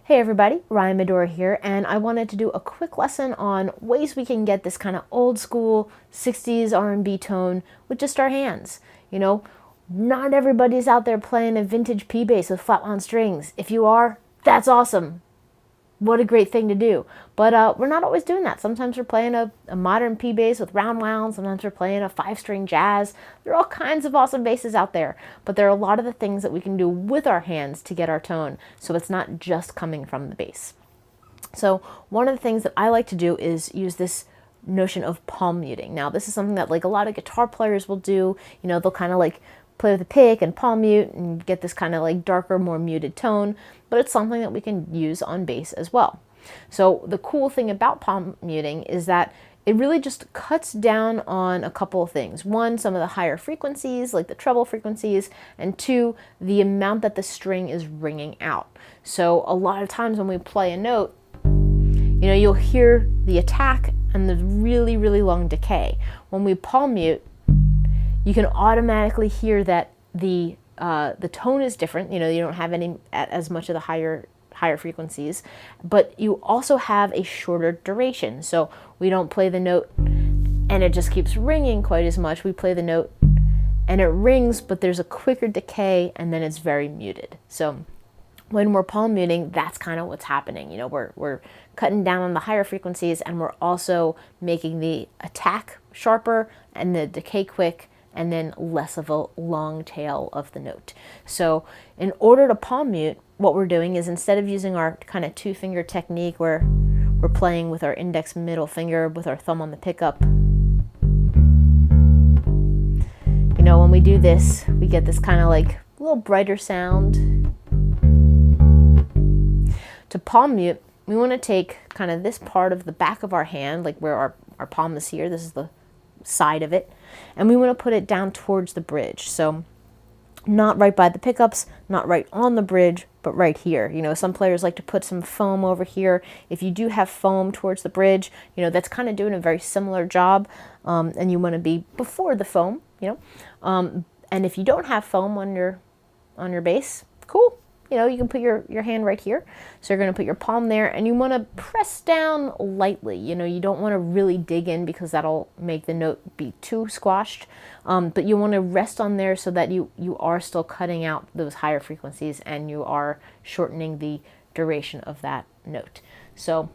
Hey everybody, Ryan Medora here, and I wanted to do a quick lesson on ways we can get this kind of old school 60s R&B tone with just our hands. You know, not everybody's out there playing a vintage P bass with flat wound strings. If you are, that's awesome. What a great thing to do. But we're not always doing that. Sometimes we're playing a modern P bass with round wound. Sometimes we're playing a 5-string jazz. There are all kinds of awesome basses out there. But there are a lot of the things that we can do with our hands to get our tone. So it's not just coming from the bass. So one of the things that I like to do is use this notion of palm muting. Now this is something that like a lot of guitar players will do. You know, they'll kind of like play with a pick and palm mute and get this kind of like darker, more muted tone, but it's something that we can use on bass as well. So the cool thing about palm muting is that it really just cuts down on a couple of things. One, some of the higher frequencies, like the treble frequencies, and two, the amount that the string is ringing out. So a lot of times when we play a note, you know, you'll hear the attack and the really, really long decay. When we palm mute, you can automatically hear that the tone is different. You know, you don't have as much of the higher frequencies, but you also have a shorter duration. So we don't play the note and it just keeps ringing quite as much. We play the note and it rings, but there's a quicker decay and then it's very muted. So when we're palm muting, that's kind of what's happening. You know, we're cutting down on the higher frequencies and we're also making the attack sharper and the decay quick, and then less of a long tail of the note. So in order to palm mute, what we're doing is instead of using our kind of 2-finger technique where we're playing with our index middle finger with our thumb on the pickup, you know, when we do this, we get this kind of like a little brighter sound. To palm mute, we want to take kind of this part of the back of our hand, like where our palm is here, this is the side of it, and we want to put it down towards the bridge. So not right by the pickups, not right on the bridge, but right here. You know, some players like to put some foam over here. If you do have foam towards the bridge, you know, that's kind of doing a very similar job, and you want to be before the foam, you know. And if you don't have foam on your bass, cool. You know, you can put your hand right here. So you're going to put your palm there and you want to press down lightly. You know, you don't want to really dig in because that'll make the note be too squashed. But you want to rest on there so that you are still cutting out those higher frequencies and you are shortening the duration of that note. So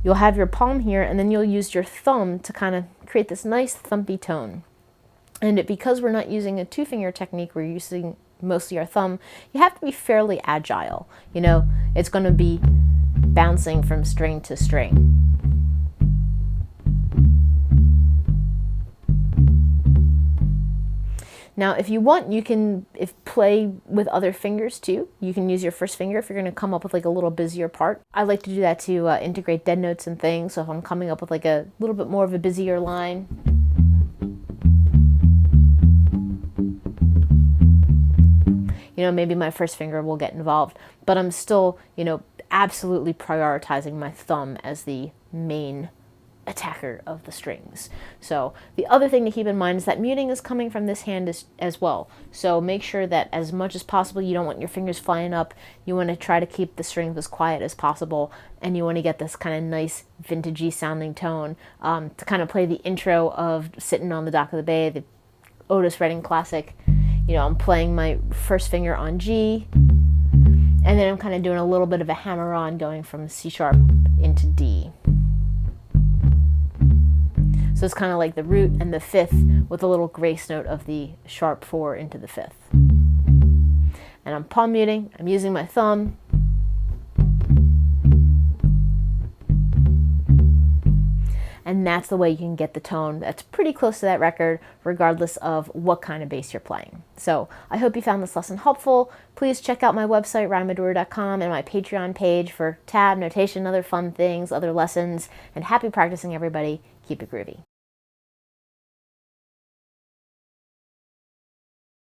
you'll have your palm here and then you'll use your thumb to kind of create this nice thumpy tone. And because we're not using a 2-finger technique, we're using mostly our thumb, you have to be fairly agile. You know, it's going to be bouncing from string to string. Now, if you want, you can play with other fingers too. You can use your first finger if you're going to come up with like a little busier part. I like to do that to integrate dead notes and things. So if I'm coming up with like a little bit more of a busier line, you know, maybe my first finger will get involved, but I'm still, you know, absolutely prioritizing my thumb as the main attacker of the strings. So the other thing to keep in mind is that muting is coming from this hand as well. So make sure that as much as possible, you don't want your fingers flying up. You want to try to keep the strings as quiet as possible, and you want to get this kind of nice vintagey sounding tone to kind of play the intro of Sitting on the Dock of the Bay, the Otis Redding classic. You know, I'm playing my first finger on G, and then I'm kind of doing a little bit of a hammer-on going from C sharp into D. So it's kind of like the root and the fifth with a little grace note of the sharp 4 into the fifth. And I'm palm muting, I'm using my thumb. And that's the way you can get the tone that's pretty close to that record, regardless of what kind of bass you're playing. So I hope you found this lesson helpful. Please check out my website, ryanmedora.com, and my Patreon page for tab, notation, other fun things, other lessons, and happy practicing, everybody. Keep it groovy.